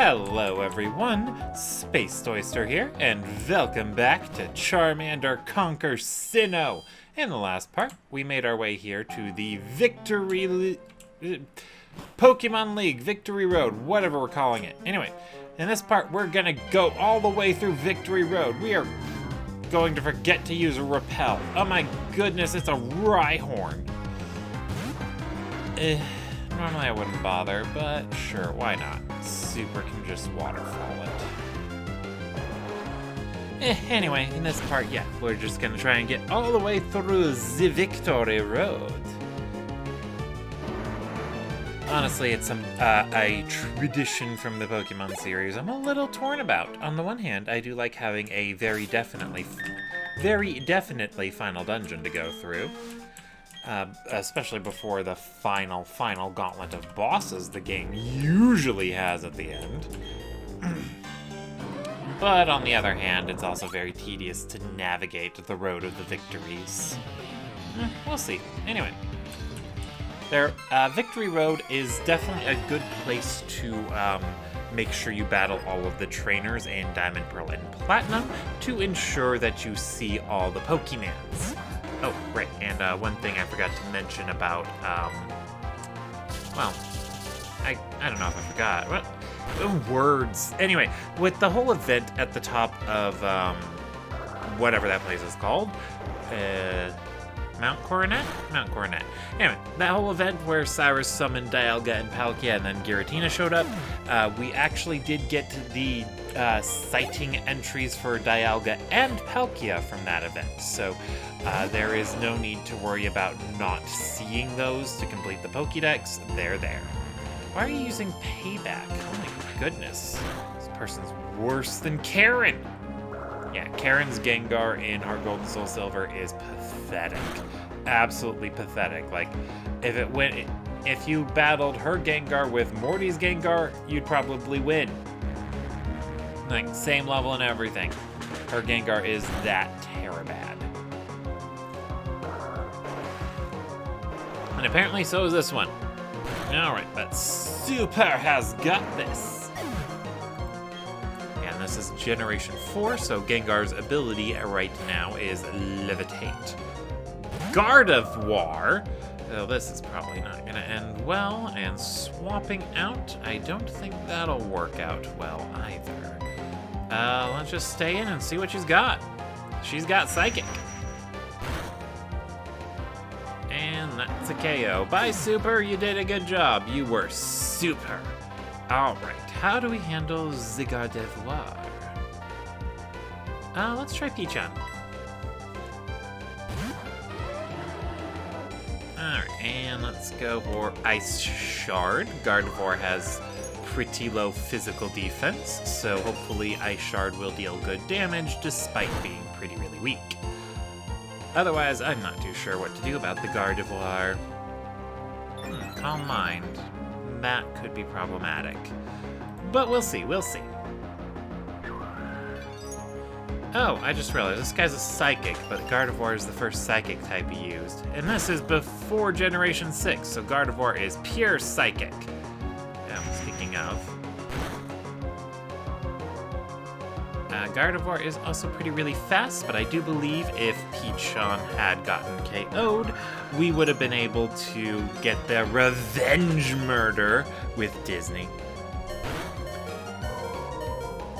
Hello everyone, Space Oyster here, and welcome back to Charmander Conquers Sinnoh. In the last part, we made our way here to the Pokemon League Victory Road, whatever we're calling it. Anyway, in this part, we're gonna go all the way through Victory Road. We are going to forget to use a repel. Oh my goodness, it's a Rhyhorn. Normally I wouldn't bother, but sure, why not? Super can just waterfall it. Anyway, in this part, yeah, we're just gonna try and get all the way through the Victory Road. Honestly, it's a tradition from the Pokemon series I'm a little torn about. On the one hand, I do like having a very definitely final dungeon to go through. Especially before the final gauntlet of bosses the game usually has at the end. But on the other hand, it's also very tedious to navigate the road of the victories. We'll see. Anyway, Victory Road is definitely a good place to make sure you battle all of the trainers in Diamond, Pearl, and Platinum to ensure that you see all the Pokemans. Oh, right, and one thing I forgot to mention about, well, I don't know if I forgot. What? Words. Anyway, with the whole event at the top of, whatever that place is called, Mount Coronet? Mount Coronet. Anyway, that whole event where Cyrus summoned Dialga and Palkia and then Giratina showed up, we actually did get the sighting entries for Dialga and Palkia from that event, so there is no need to worry about not seeing those to complete the Pokédex. They're there. Why are you using Payback? Oh my goodness. This person's worse than Karen. Yeah, Karen's Gengar in Heart Gold and Soul Silver is pathetic. Absolutely pathetic. Like, if you battled her Gengar with Morty's Gengar, you'd probably win. Like, same level and everything. Her Gengar is that terabad. And apparently so is this one. Alright, but Super has got this. And this is Generation 4, so Gengar's ability right now is Levitate. Gardevoir. Oh, this is probably not going to end well. And swapping out, I don't think that'll work out well either. Let's just stay in and see what she's got. She's got Psychic. And that's a KO. Bye, Super. You did a good job. You were super. All right. How do we handle the Gardevoir? Let's try Peachon. Alright, and let's go for Ice Shard. Gardevoir has pretty low physical defense, so hopefully Ice Shard will deal good damage despite being really weak. Otherwise, I'm not too sure what to do about the Gardevoir. Calm Mind. That could be problematic. But we'll see, we'll see. Oh, I just realized this guy's a Psychic, but Gardevoir is the first Psychic type he used. And this is before Generation 6, so Gardevoir is pure Psychic. Speaking of, Gardevoir is also really fast, but I do believe if Peachon had gotten KO'd, we would have been able to get the revenge murder with Disney.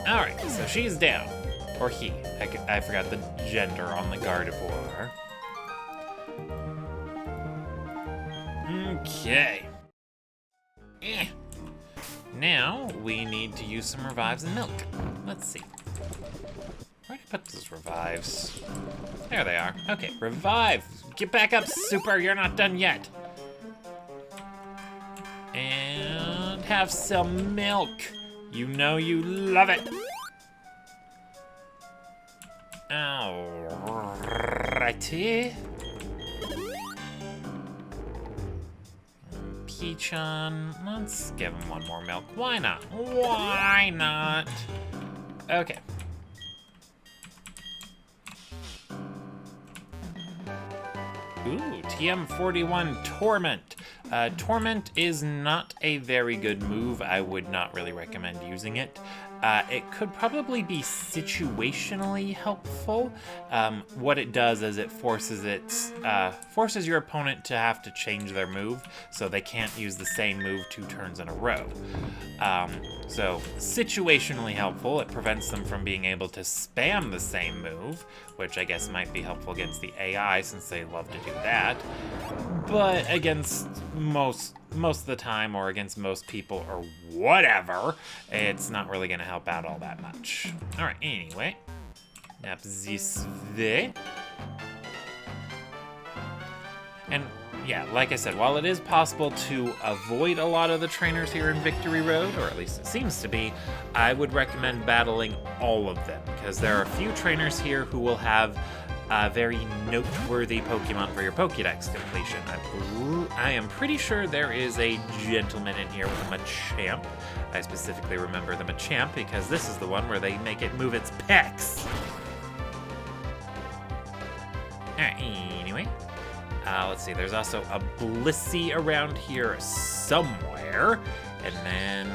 Alright, so she's down. Or he. I forgot the gender on the Gardevoir. Okay. Now, we need to use some revives and milk. Let's see. Where did I put those revives? There they are. Okay, revive. Get back up, Super. You're not done yet. And have some milk. You know you love it. Alrighty. Peachon, let's give him one more milk. Why not? Why not? Okay. Ooh, TM41 Torment. Torment is not a very good move. I would not really recommend using it. It could probably be situationally helpful. What it does is it forces your opponent to have to change their move, so they can't use the same move 2 turns in a row. So situationally helpful. It prevents them from being able to spam the same move, which I guess might be helpful against the AI since they love to do that. But against most of the time, or against most people, or whatever, it's not really going to help out all that much. Alright, anyway. Up this way. And yeah, like I said, while it is possible to avoid a lot of the trainers here in Victory Road, or at least it seems to be, I would recommend battling all of them, because there are a few trainers here who will have very noteworthy Pokemon for your Pokédex completion. I am pretty sure there is a gentleman in here with a Machamp. I specifically remember the Machamp because this is the one where they make it move its pecs. Alright, anyway. Let's see, there's also a Blissey around here somewhere. And then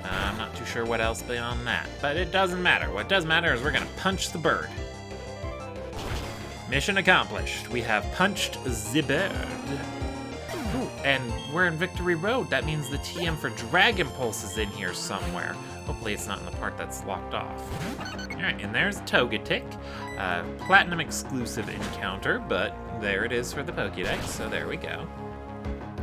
I'm not too sure what else beyond that. But it doesn't matter. What does matter is we're going to punch the bird. Mission accomplished. We have punched the bird. Ooh, and we're in Victory Road. That means the TM for Dragon Pulse is in here somewhere. Hopefully it's not in the part that's locked off. Alright, and there's Togetic. Platinum exclusive encounter, but there it is for the Pokédex, so there we go.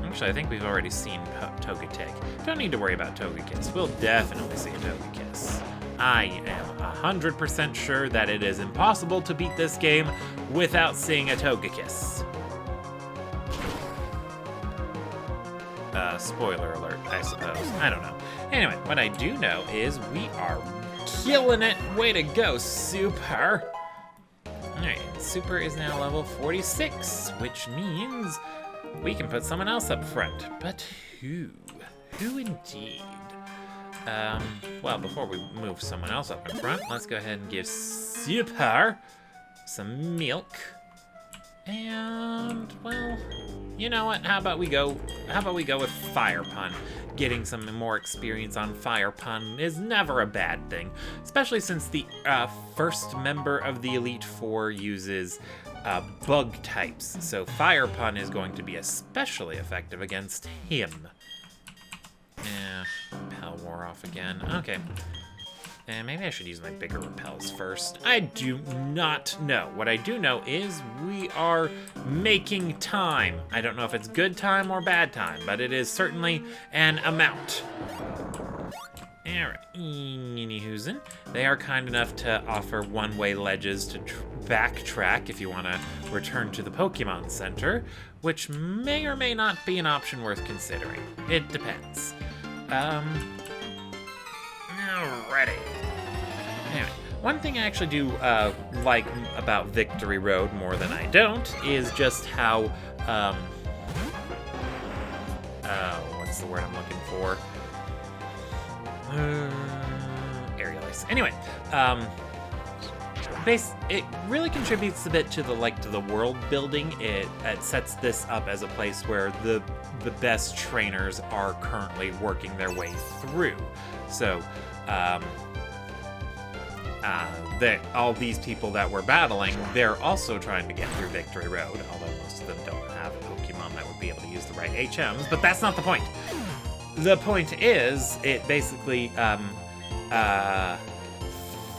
Actually, I think we've already seen Togetic. Don't need to worry about Togekiss. We'll definitely see a Togekiss. I am 100% sure that it is impossible to beat this game without seeing a Togekiss. Spoiler alert, I suppose. I don't know. Anyway, what I do know is we are killing it. Way to go, Super. Alright, Super is now level 46, which means we can put someone else up front. But who? Who indeed? Well, before we move someone else up in front, let's go ahead and give Super some milk. And, well, you know what? How about we go with Fire Pun? Getting some more experience on Fire Pun is never a bad thing, especially since the first member of the Elite Four uses bug types. So Fire Pun is going to be especially effective against him. Repel wore off again. Okay. And maybe I should use my bigger repels first. I do not know. What I do know is we are making time. I don't know if it's good time or bad time, but it is certainly an amount. Alright, anywhoozin'. They are kind enough to offer one-way ledges to backtrack if you want to return to the Pokemon Center, which may or may not be an option worth considering. It depends. Alrighty. Anyway, one thing I actually do like about Victory Road more than I don't is just how, what's the word I'm looking for? Aerial Ice. Anyway, it really contributes a bit to the world building. It sets this up as a place where the best trainers are currently working their way through. So, all these people that we're battling, they're also trying to get through Victory Road, although most of them don't have a Pokemon that would be able to use the right HMs, but that's not the point. The point is, it basically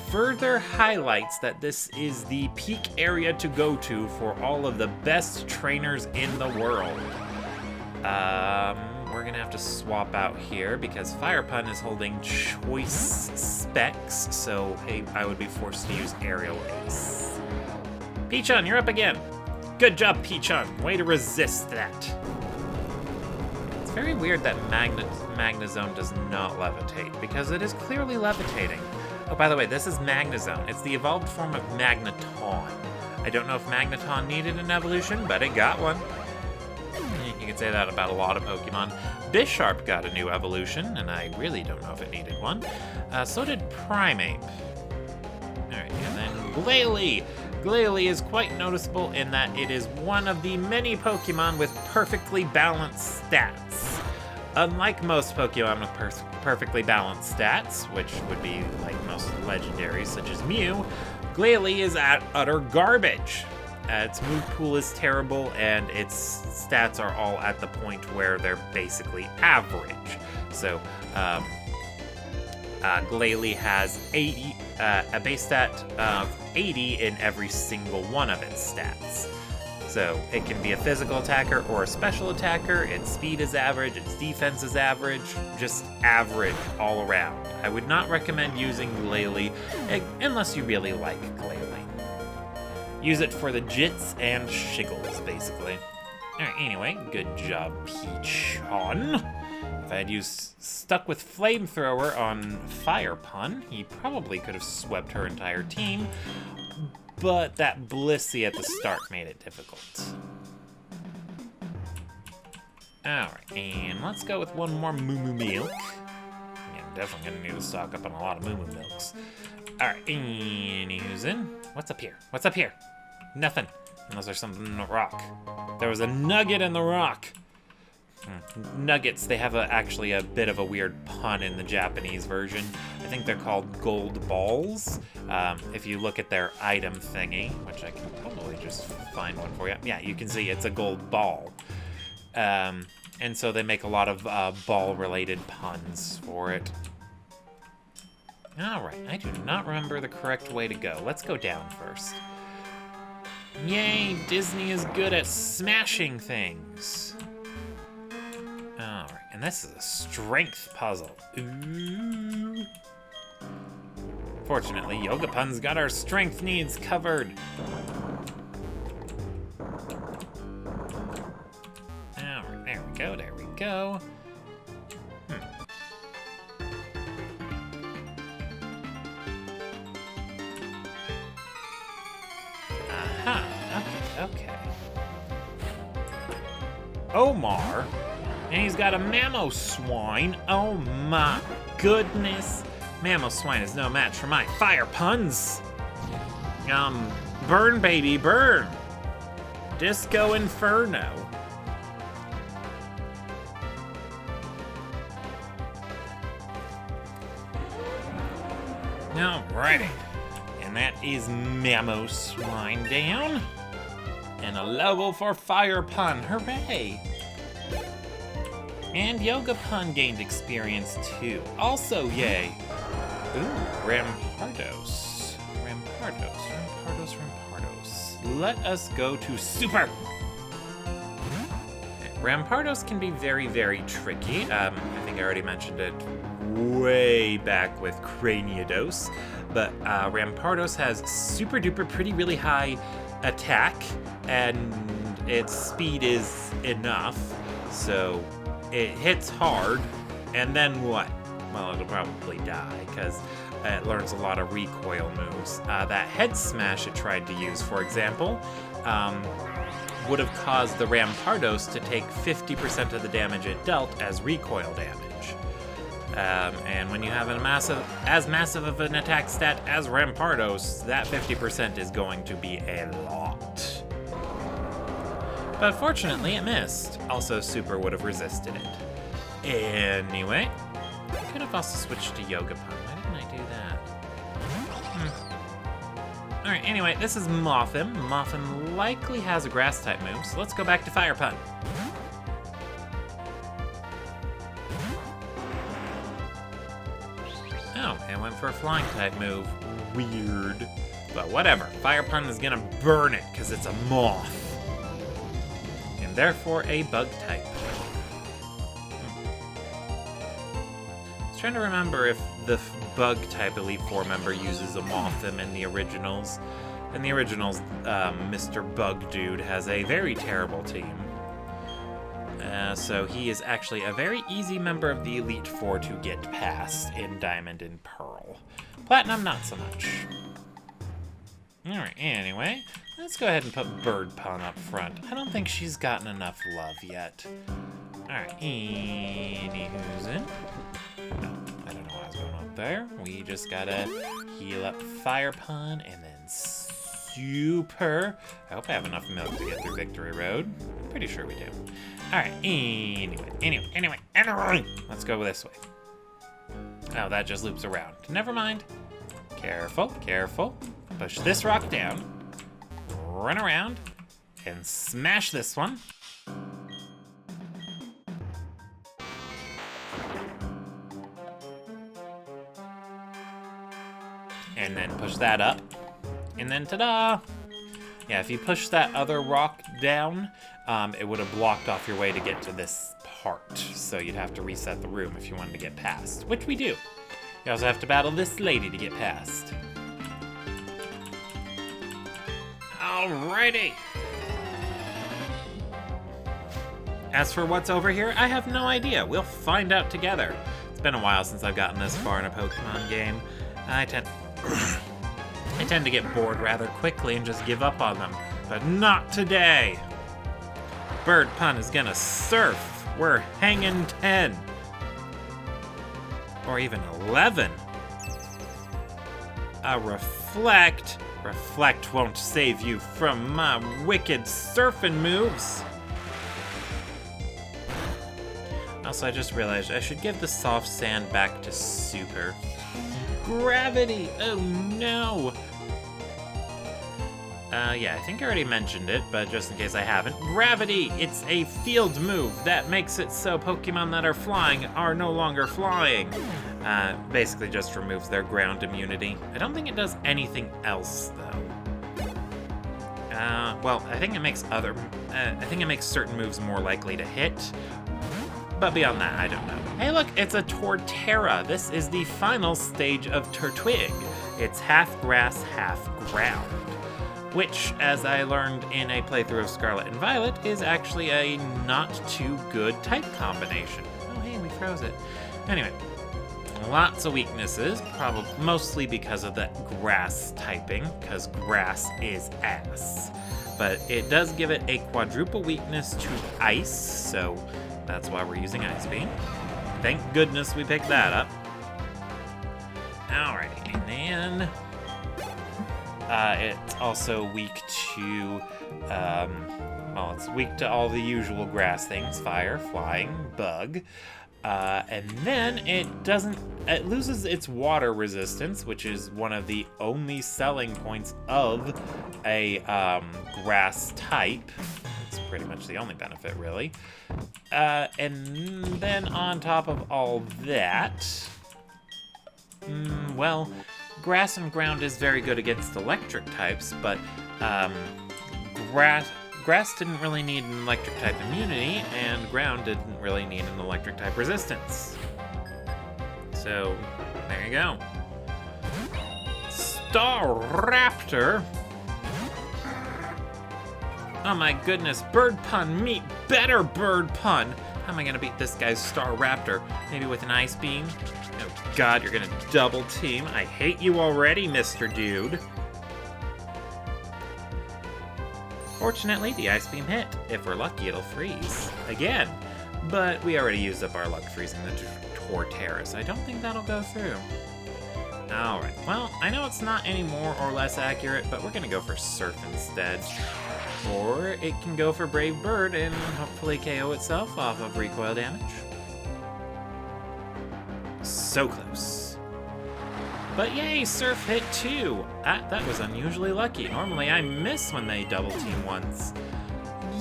further highlights that this is the peak area to go to for all of the best trainers in the world. We're gonna have to swap out here because Fire Pun is holding choice specs, so hey, I would be forced to use Aerial Ace. Peachun, you're up again. Good job, Peachun. Way to resist that. It's very weird that Magnezone does not levitate, because it is clearly levitating. Oh, by the way, this is Magnezone. It's the evolved form of Magneton. I don't know if Magneton needed an evolution, but it got one. You can say that about a lot of Pokemon. Bisharp got a new evolution, and I really don't know if it needed one. So did Primeape. Alright, and then Glalie. Glalie is quite noticeable in that it is one of the many Pokemon with perfectly balanced stats. Unlike most Pokemon with perfectly balanced stats, which would be like most legendaries such as Mew, Glalie is at utter garbage. Its move pool is terrible, and its stats are all at the point where they're basically average. So, Glalie has 80, a base stat of 80 in every single one of its stats. So it can be a physical attacker or a special attacker. Its speed is average, its defense is average, just average all around. I would not recommend using Glalie unless you really like Glalie. Use it for the jits and shiggles, basically. Alright, anyway, good job, Peachon. If I had stuck with Flamethrower on Fire Pun, he probably could have swept her entire team, but that Blissey at the start made it difficult. Alright, and let's go with one more Moo Moo Milk. Yeah, I'm definitely gonna need to stock up on a lot of Moo Moo Milks. Alright, anywhoozin'. What's up here? What's up here? Nothing. Unless there's something in the rock. There was a nugget in the rock. Nuggets, they have actually a bit of a weird pun in the Japanese version. I think they're called gold balls. If you look at their item thingy, which I can probably just find one for you. Yeah, you can see it's a gold ball. And so they make a lot of ball-related puns for it. Alright, I do not remember the correct way to go. Let's go down first. Yay, Disney is good at smashing things. Alright, and this is a strength puzzle. Ooh. Fortunately, Yogapun's got our strength needs covered. Alright, there we go, there we go. Okay. Omar, and he's got a Mamoswine. Oh my goodness. Mamoswine is no match for my Fire Puns. Burn, baby, burn. Disco Inferno. Alrighty. And that is Mamoswine down. And a level for Fire Pun, hooray! And Yogapun gained experience too. Also, yay! Ooh, Rampardos. Let us go to Super! Rampardos can be very, very tricky. I think I already mentioned it way back with Craniados. But Rampardos has super duper pretty really high attack, and its speed is enough, so it hits hard, and then what? Well, it'll probably die, because it learns a lot of recoil moves. That head smash it tried to use, for example, would have caused the Rampardos to take 50% of the damage it dealt as recoil damage. And when you have as massive of an attack stat as Rampardos, that 50% is going to be a lot. But fortunately, it missed. Also, Super would have resisted it. Anyway, I could have also switched to Yogapun. Why didn't I do that? Alright, anyway, this is Mothim. Mothim likely has a Grass-type move, so let's go back to Fire Pun. Oh, it went for a Flying-type move. Weird. But whatever. Fire Pun is gonna burn it, because it's a moth. And therefore a Bug-type. I was trying to remember if the Bug-type Elite Four member uses a Mothim in the originals. In the originals, Mr. Bug Dude has a very terrible team. So he is actually a very easy member of the Elite Four to get past in Diamond and Pearl. Platinum, not so much. Alright, anyway, let's go ahead and put Bird Pun up front. I don't think she's gotten enough love yet. Alright, anywhoozin'. No, I don't know why I was going up there. We just gotta heal up Fire Pun and then super. I hope I have enough milk to get through Victory Road. I'm pretty sure we do. All right, anyway. Let's go this way. Oh, that just loops around. Never mind. Careful. Push this rock down. Run around. And smash this one. And then push that up. And then ta-da! Yeah, if you push that other rock down, it would have blocked off your way to get to this part. So you'd have to reset the room if you wanted to get past, which we do. You also have to battle this lady to get past. Alrighty! As for what's over here, I have no idea. We'll find out together. It's been a while since I've gotten this far in a Pokemon game. I tend to get bored rather quickly and just give up on them, but not today. Bird Pun is gonna surf. We're hanging 10. Or even 11. A Reflect. Reflect won't save you from my wicked surfing moves. Also, I just realized I should give the soft sand back to Super. Gravity! Oh no! Yeah, I think I already mentioned it, but just in case I haven't. Gravity! It's a field move that makes it so Pokemon that are flying are no longer flying. Basically just removes their ground immunity. I don't think it does anything else, though. Well, I think it makes certain moves more likely to hit. But beyond that, I don't know. Hey look, it's a Torterra. This is the final stage of Turtwig. It's half grass, half ground. Which, as I learned in a playthrough of Scarlet and Violet, is actually a not too good type combination. Oh hey, we froze it. Anyway, lots of weaknesses, probably mostly because of that grass typing, because grass is ass. But it does give it a quadruple weakness to ice, so that's why we're using Ice Beam. Thank goodness we picked that up. Alrighty, and then it's also weak to, well, it's weak to all the usual grass things: fire, flying, bug. And then it loses its water resistance, which is one of the only selling points of a grass type. It's pretty much the only benefit, really. And then on top of all that, well, grass and ground is very good against electric types, but grass didn't really need an electric type immunity, and ground didn't really need an electric type resistance. So, there you go. Staraptor. Oh my goodness, Bird Pun, meet better Bird Pun. How am I gonna beat this guy's Staraptor? Maybe with an Ice Beam? Oh god, you're gonna double team. I hate you already, Mr. Dude. Fortunately, the Ice Beam hit. If we're lucky, it'll freeze. Again. But we already used up our luck freezing the Torterra, so I don't think that'll go through. Alright, well, I know it's not any more or less accurate, but we're gonna go for Surf instead. Or it can go for Brave Bird and hopefully KO itself off of recoil damage. So close. But yay, Surf hit too. That was unusually lucky. Normally I miss when they double team once.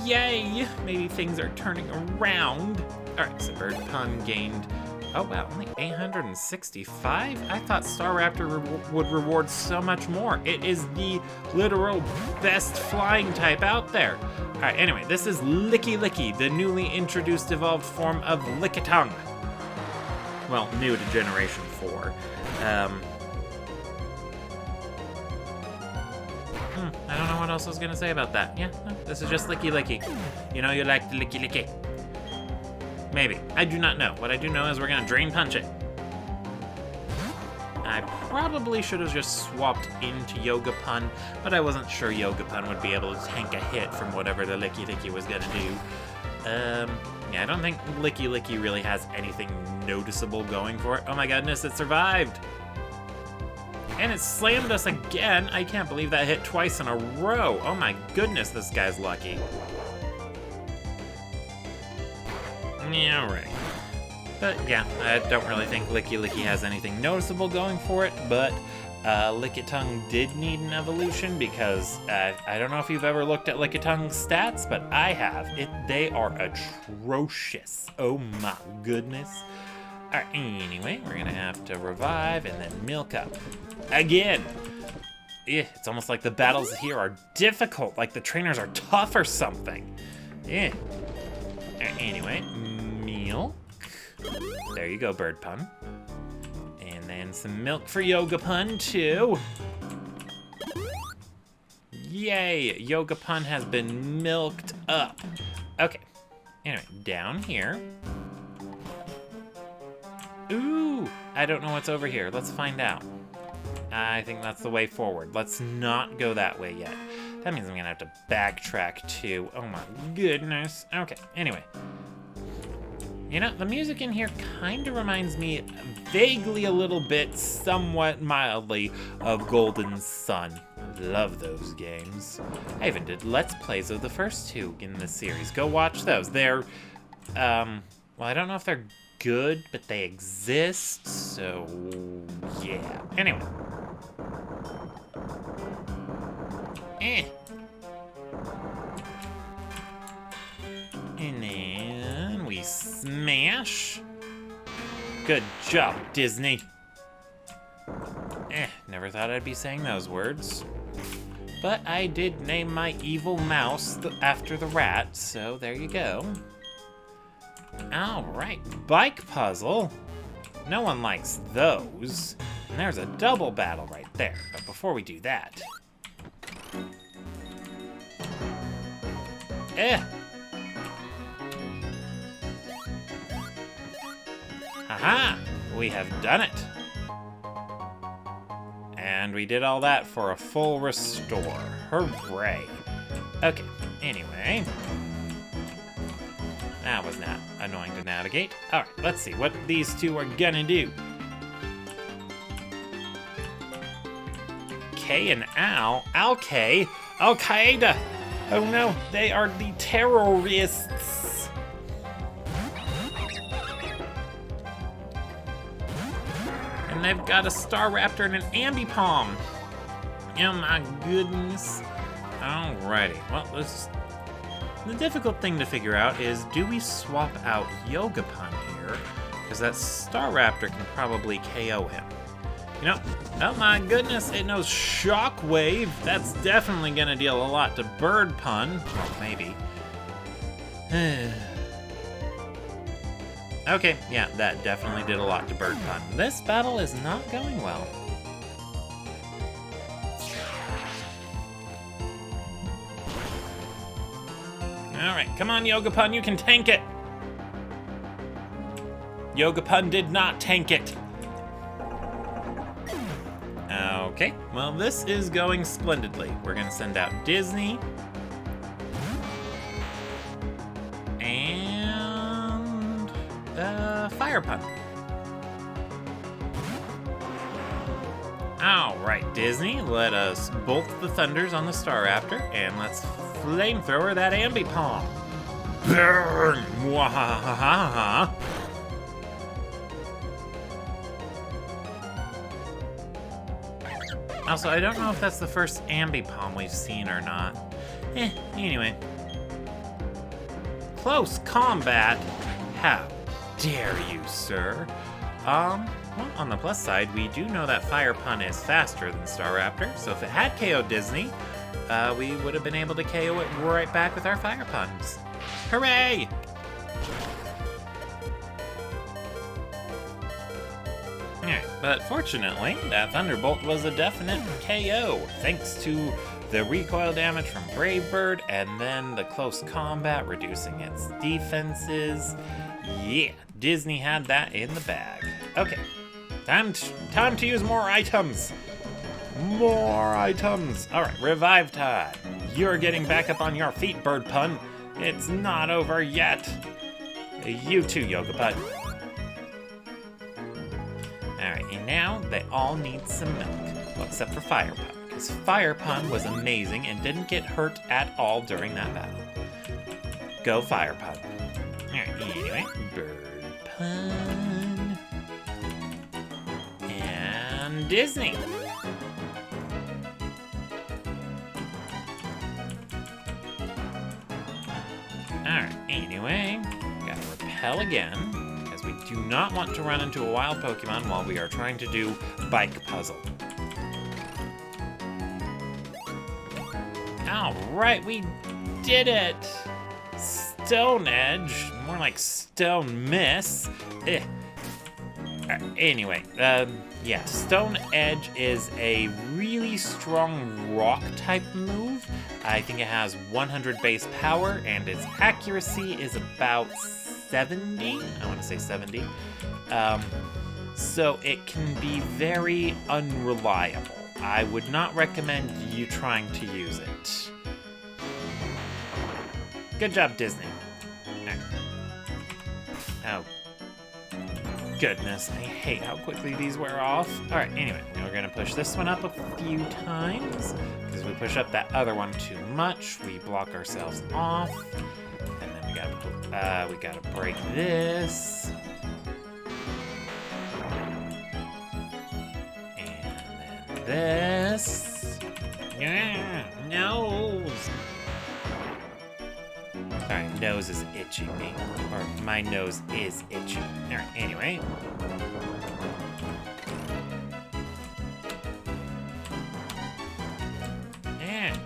Yay! Maybe things are turning around. Alright, so Bird Pun gained, oh wow, only 865? I thought Staraptor would reward so much more. It is the literal best flying type out there. Alright, anyway, this is Licky Licky, the newly introduced evolved form of Lickitung. Well, new to Generation 4. I don't know what else I was gonna say about that. Yeah, no, this is just Licky Licky. You know you like the Licky Licky. Maybe. I do not know. What I do know is we're gonna Drain Punch it. I probably should have just swapped into Yoga Pun, but I wasn't sure Yoga Pun would be able to tank a hit from whatever the Licky Licky was gonna do. Yeah, I don't think Licky Licky really has anything noticeable going for it. Oh my goodness, it survived! And it slammed us again. I can't believe that hit twice in a row. Oh my goodness, this guy's lucky. Yeah, right. But yeah, I don't really think Licky Licky has anything noticeable going for it, but Lickitung did need an evolution because I don't know if you've ever looked at Lickitung's stats, but I have. They are atrocious. Oh my goodness. All right, anyway, we're gonna have to revive and then milk up. Again. It's almost like the battles here are difficult, like the trainers are tough or something. Anyway, milk. There you go, Bird Pun. And then some milk for Yoga Pun, too. Yay, Yoga Pun has been milked up. Okay, anyway, down here. Ooh, I don't know what's over here. Let's find out. I think that's the way forward. Let's not go that way yet. That means I'm gonna have to backtrack too. Oh my goodness. Okay, anyway. You know, the music in here kind of reminds me vaguely a little bit, somewhat mildly, of Golden Sun. Love those games. I even did Let's Plays of the first two in this series. Go watch those. They're, well, I don't know if they're good, but they exist, so yeah. Anyway. And then we smash. Good job, Disney. Never thought I'd be saying those words. But I did name my evil mouse after the rat, so there you go. All right, bike puzzle. No one likes those. And there's a double battle right there. But before we do that. Haha, we have done it. And we did all that for a full restore. Hooray. Okay, anyway. That was not annoying to navigate. All right, let's see what these two are gonna do. K and Al. Al-K? Al-Qaeda. Oh no, they are the terrorists. And they've got a Star Raptor and an Ambipom. Oh my goodness. Alrighty, well, the difficult thing to figure out is, do we swap out Yoga Pun here? Because that Star Raptor can probably KO him. You know, oh my goodness, it knows Shockwave. That's definitely gonna deal a lot to Bird Pun. Well, maybe. Okay, yeah, that definitely did a lot to Bird Pun. This battle is not going well. Alright, come on, Yoga Pun, you can tank it! Yoga Pun did not tank it. Okay, well, this is going splendidly. We're gonna send out Disney. And Fire Pun. All right, Disney, let us bolt the thunders on the Star Raptor, and let's flamethrower that Ambipom. Burn! Mwahaha! Also, I don't know if that's the first Ambipom we've seen or not. Anyway. Close combat? How dare you, sir? Well, on the plus side, we do know that Fire Pun is faster than Star Raptor, so if it had KO'd Disney, we would have been able to KO it right back with our Fire Puns. Hooray! Alright, but fortunately, that Thunderbolt was a definite KO, thanks to the recoil damage from Brave Bird, and then the close combat reducing its defenses. Yeah, Disney had that in the bag. Okay, time to use more items. More items. Alright, revive time. You're getting back up on your feet, Bird Pun. It's not over yet. You too, Yoga Pun. Alright, and now they all need some milk. Well, except for Fire Pun, because Fire Pun was amazing and didn't get hurt at all during that battle. Go Fire Pun. Alright, anyway, Bird Pun. And Disney. Alright, anyway, gotta repel again, as we do not want to run into a wild Pokemon while we are trying to do Bike Puzzle. Alright, we did it! Stone Edge, more like Stone Miss. Anyway, yeah, Stone Edge is a really strong rock type move. I think it has 100 base power, and its accuracy is about 70. I want to say 70. So it can be very unreliable. I would not recommend you trying to use it. Good job, Disney. Right. Oh. Goodness, I hate how quickly these wear off. All right, anyway, we're gonna push this one up a few times, because if we push up that other one too much, we block ourselves off. And then we gotta break this. And then this. Yeah, nose. Sorry, nose is itching me. Or my nose is itchy. Alright, anyway. Yeah.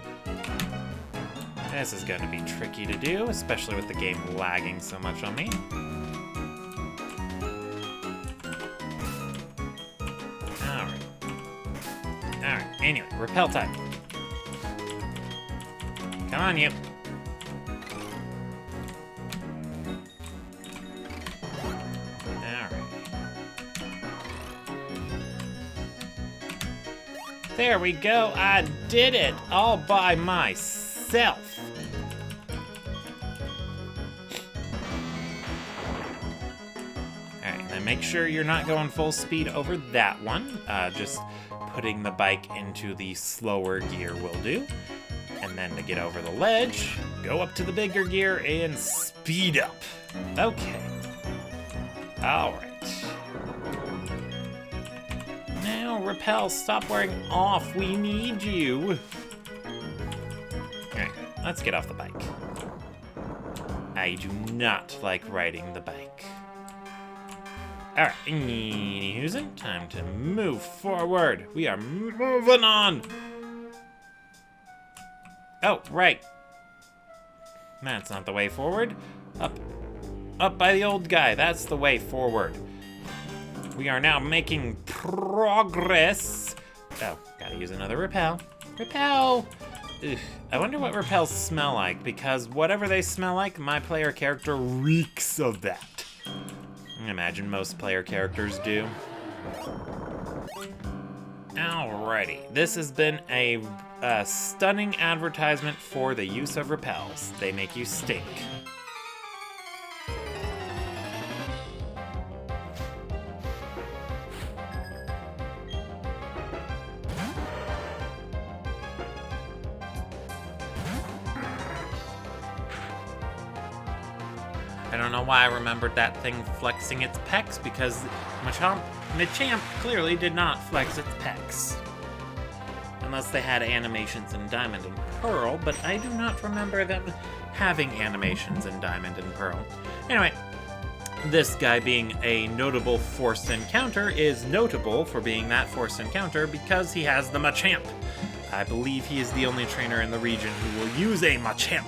This is gonna be tricky to do, especially with the game lagging so much on me. Alright. Alright, anyway, repel time. Come on, you. There we go, I did it all by myself. All right, and then make sure you're not going full speed over that one. Just putting the bike into the slower gear will do. And then to get over the ledge, go up to the bigger gear and speed up. Okay. All right. Now, Repel, stop wearing off. We need you. Alright, let's get off the bike. I do not like riding the bike. Alright, Susan, time to move forward. We are moving on. Oh, right. That's not the way forward. Up by the old guy. That's the way forward. We are now making progress. Oh, gotta use another repel. Repel! Ugh. I wonder what repels smell like, because whatever they smell like, my player character reeks of that. I imagine most player characters do. Alrighty, this has been a stunning advertisement for the use of repels. They make you stink. I don't know why I remembered that thing flexing its pecs, because Machamp clearly did not flex its pecs. Unless they had animations in Diamond and Pearl, but I do not remember them having animations in Diamond and Pearl. Anyway, this guy being a notable forced encounter is notable for being that forced encounter because he has the Machamp. I believe he is the only trainer in the region who will use a Machamp.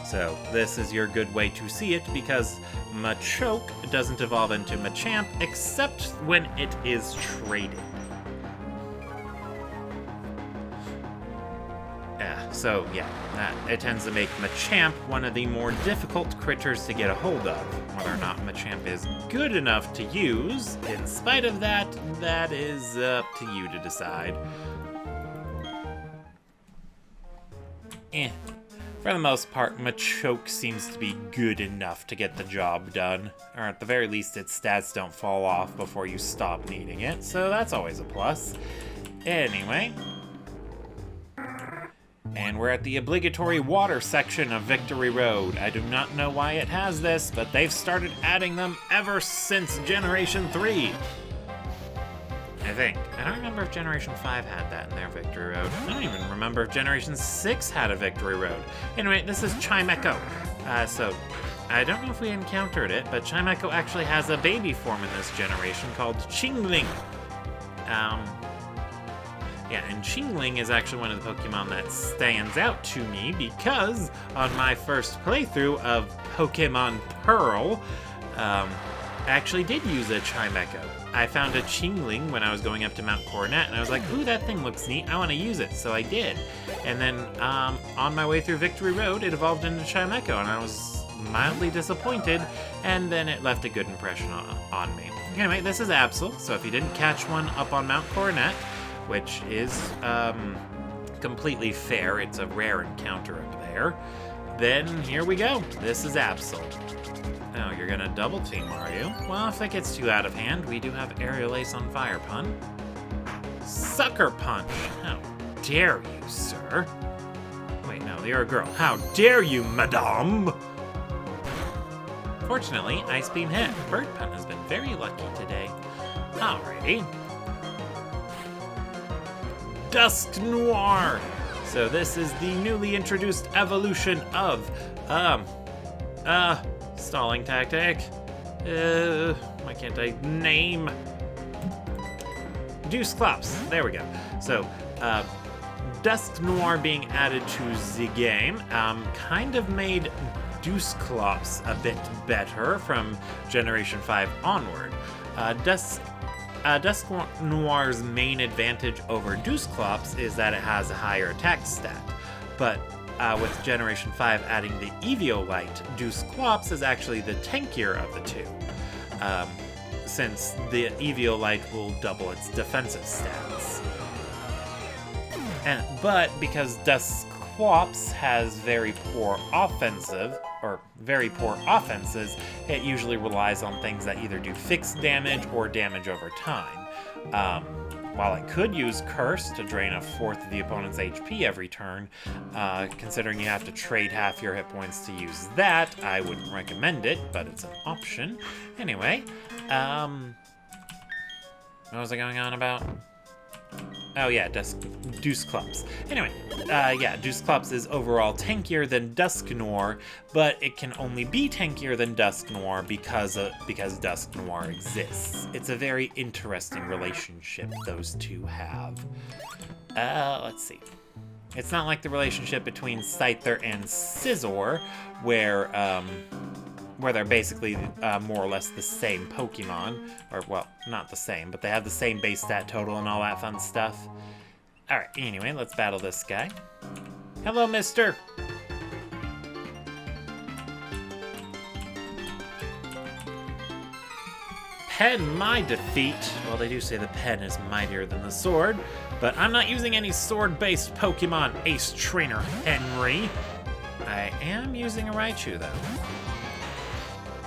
So this is your good way to see it, because Machoke doesn't evolve into Machamp except when it is traded. So yeah, it tends to make Machamp one of the more difficult critters to get a hold of. Whether or not Machamp is good enough to use, in spite of that, that is up to you to decide. For the most part, Machoke seems to be good enough to get the job done. Or at the very least, its stats don't fall off before you stop needing it, so that's always a plus. Anyway. And we're at the obligatory water section of Victory Road. I do not know why it has this, but they've started adding them ever since Generation 3. I think. I don't remember if Generation 5 had that in their Victory Road. I don't even remember if Generation 6 had a Victory Road. Anyway, this is Chimecho. So, I don't know if we encountered it, but Chimecho actually has a baby form in this generation called Chingling. Yeah, and Chingling is actually one of the Pokemon that stands out to me because on my first playthrough of Pokemon Pearl, I actually did use a Chimecho. I found a Chingling when I was going up to Mount Coronet, and I was like, ooh, that thing looks neat, I want to use it, so I did. And then, on my way through Victory Road, it evolved into Chimecho, and I was mildly disappointed, and then it left a good impression on me. Anyway, this is Absol, so if you didn't catch one up on Mount Coronet, which is, completely fair, it's a rare encounter up there, then here we go. This is Absol. Oh, you're gonna double team, are you? Well, if it gets too out of hand, we do have Aerial Ace on Fire Pun. Sucker Punch! How dare you, sir? Wait, no, you're a girl. How dare you, madame? Fortunately, Ice Beam hit. Bird Pun has been very lucky today. Alrighty. Dusk Noir! So this is the newly introduced evolution of, stalling tactic. Why can't I name? Dusclops. There we go. So, Dusk Noir being added to the game kind of made Dusclops a bit better from Generation 5 onward. Dusk Noir's main advantage over Dusclops is that it has a higher attack stat, but with Generation 5 adding the Eviolite, Dusclops is actually the tankier of the two, since the Eviolite will double its defensive stats. But because Dusclops has very poor offenses, it usually relies on things that either do fixed damage or damage over time. While I could use Curse to drain a fourth of the opponent's HP every turn, considering you have to trade half your hit points to use that, I wouldn't recommend it, but it's an option. Anyway, what was I going on about? Oh yeah, Dusclops. Anyway, yeah, Dusclops is overall tankier than Dusk Noir, but it can only be tankier than Dusk Noir because Dusk Noir exists. It's a very interesting relationship those two have. Let's see. It's not like the relationship between Scyther and Scizor, where they're basically more or less the same Pokemon. Or, well, not the same, but they have the same base stat total and all that fun stuff. Alright, anyway, let's battle this guy. Hello, mister! Pen my defeat. Well, they do say the pen is mightier than the sword, but I'm not using any sword-based Pokemon, Ace Trainer Henry. I am using a Raichu, though.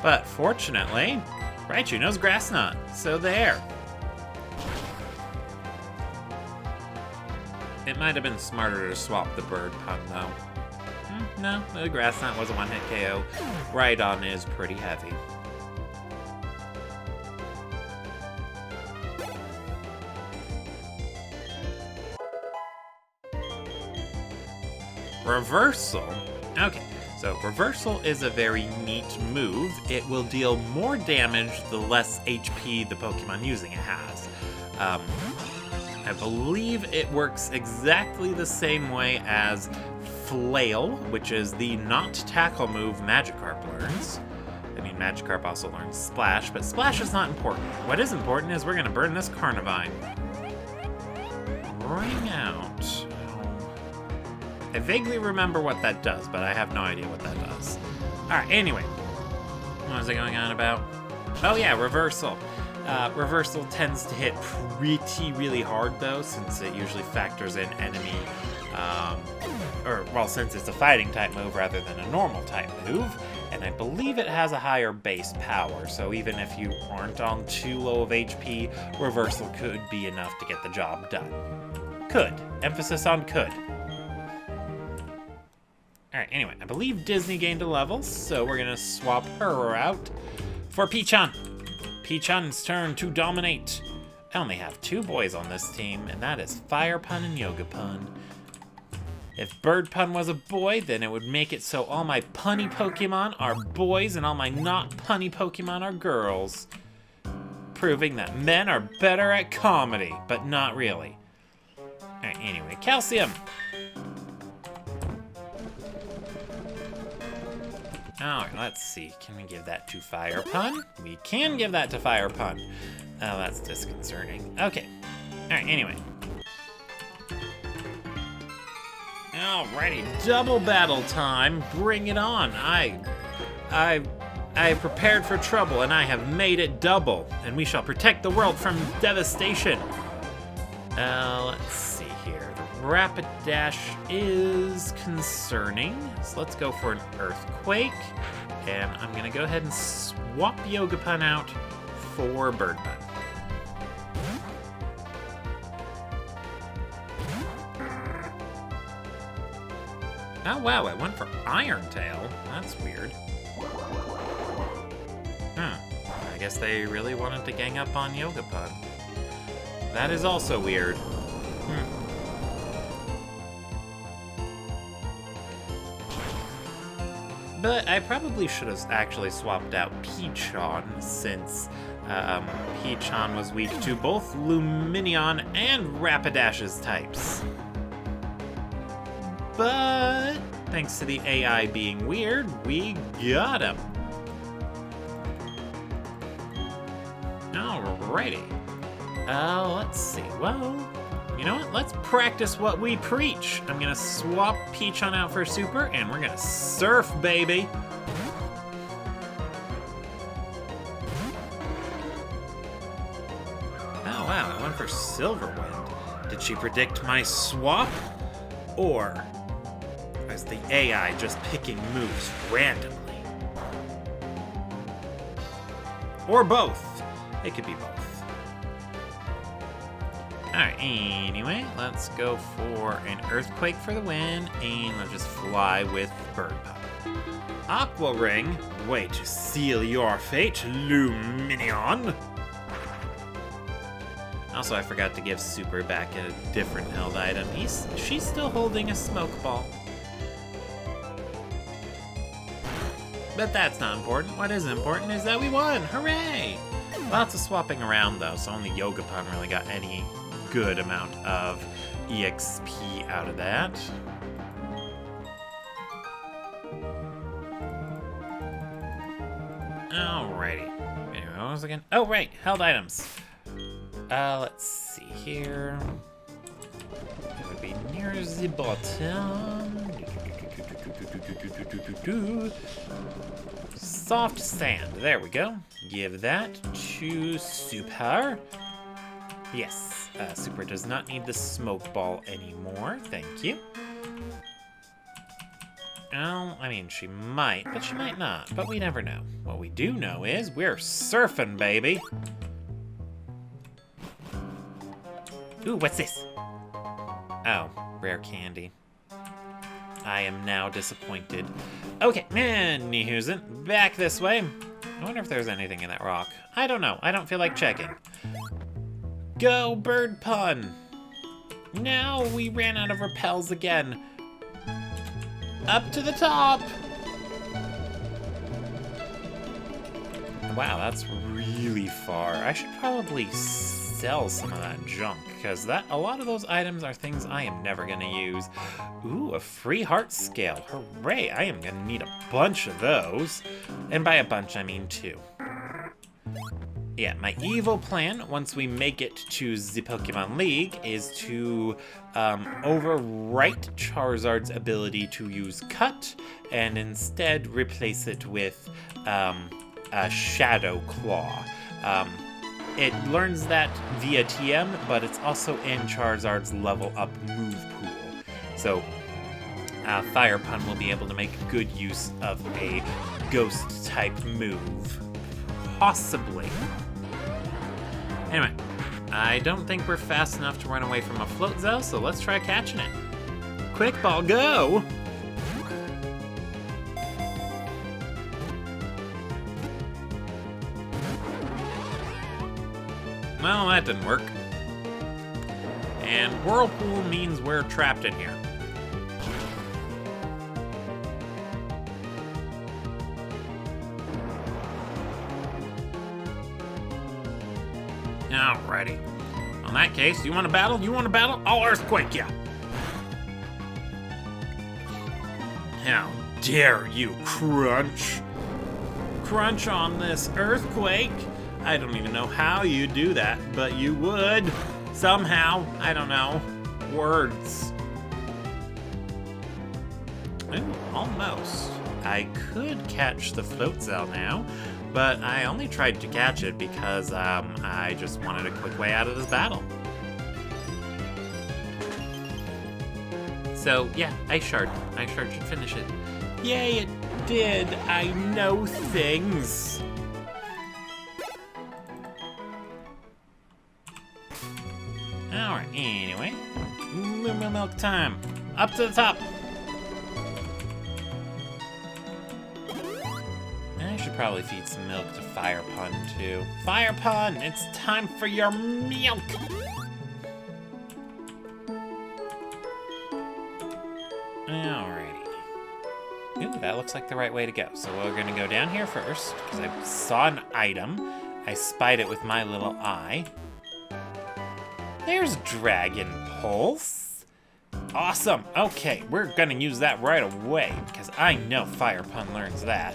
But fortunately, Raichu knows Grass Knot, so there. It might have been smarter to swap the Bird Pun, though. No, the Grass Knot was a one-hit KO. Rhydon is pretty heavy. Reversal? Okay. So, Reversal is a very neat move. It will deal more damage the less HP the Pokemon using it has. I believe it works exactly the same way as Flail, which is the not tackle move Magikarp learns. I mean, Magikarp also learns Splash, but Splash is not important. What is important is we're going to burn this Carnivine. Ring out. I vaguely remember what that does, but I have no idea what that does. Alright, anyway. What was I going on about? Oh yeah, Reversal. Reversal tends to hit really hard, though, since it usually factors in enemy Well, since it's a fighting type move rather than a normal type move, and I believe it has a higher base power, so even if you aren't on too low of HP, reversal could be enough to get the job done. Could. Emphasis on could. Alright, anyway, I believe Disney gained a level, so we're gonna swap her out for Pichon. Pichon's turn to dominate. I only have 2 boys on this team, and that is Fire Pun and Yoga Pun. If Bird Pun was a boy, then it would make it so all my punny Pokemon are boys and all my not punny Pokemon are girls. Proving that men are better at comedy, but not really. Alright, anyway, Calcium. Alright, let's see. Can we give that to Fire Pun? We can give that to Fire Pun. Oh, that's disconcerting. Okay. Alright, anyway. Alrighty, double battle time. Bring it on. I have prepared for trouble, and I have made it double, and we shall protect the world from devastation. Let's see here. The Rapidash is concerning, so let's go for an Earthquake, and I'm gonna go ahead and swap Yoga Pun out for Bird Pun. Oh wow, I went for Iron Tail. That's weird. I guess they really wanted to gang up on Yoga Pun. That is also weird. But I probably should have actually swapped out Pichon, since Pichon was weak to both Lumineon and Rapidash's types. But thanks to the AI being weird, we got him. Alrighty. Let's see. Well, you know what? Let's practice what we preach. I'm gonna swap Pichon out for Super, and we're gonna surf, baby. Oh wow, I went for Silverwind. Did she predict my swap? Or is the AI just picking moves randomly? Or both. It could be both. Alright, anyway, let's go for an Earthquake for the win, and let's just fly with Bird Pun. Aqua Ring, way to seal your fate, Lumineon. Also, I forgot to give Super back a different held item. She's still holding a smoke ball. But that's not important. What is important is that we won! Hooray! Lots of swapping around, though, so only Yoga Pun really got any good amount of EXP out of that. Alrighty. Anyway, what was it again? Oh, right, held items. Let's see here. It would be near the bottom. Soft sand. There we go. Give that to Super. Yes, Super does not need the smoke ball anymore. Thank you. Oh, I mean, she might, but she might not. But we never know. What we do know is we're surfing, baby. Ooh, what's this? Oh, rare candy. I am now disappointed. Okay, anywhoozin', back this way. I wonder if there's anything in that rock. I don't know. I don't feel like checking. Go, Bird Pun! Now we ran out of repels again. Up to the top! Wow, that's really far. I should probably sell some of that junk, because a lot of those items are things I am never gonna use. Ooh, a free heart scale. Hooray, I am gonna need a bunch of those. And by a bunch, I mean 2. Yeah, my evil plan, once we make it to the Pokemon League, is to overwrite Charizard's ability to use Cut, and instead replace it with a Shadow Claw. It learns that via TM, but it's also in Charizard's level up move pool. So Fire Pun will be able to make good use of a ghost-type move. Possibly. Anyway, I don't think we're fast enough to run away from a Float Zell, so let's try catching it. Quick Ball, go! Well, that didn't work. And Whirlpool means we're trapped in here. Alrighty. In that case, you want to battle? You want to battle? I'll Earthquake you! How dare you, Crunch? Crunch on this Earthquake? I don't even know how you do that, but you would. Somehow. I don't know. Words. Ooh, almost. I could catch the Float Zell now, but I only tried to catch it because I just wanted a quick way out of this battle. So, yeah, Ice Shard. Ice Shard should finish it. Yay, it did! I know things! Alright, anyway. Moo Milk time. Up to the top! I should probably feed some milk to Fire Pun, too. Fire Pun, it's time for your milk! Alrighty. Ooh, that looks like the right way to go. So we're gonna go down here first, because I saw an item. I spied it with my little eye. There's Dragon Pulse. Awesome. Okay, we're gonna use that right away, because I know Fire Pun learns that.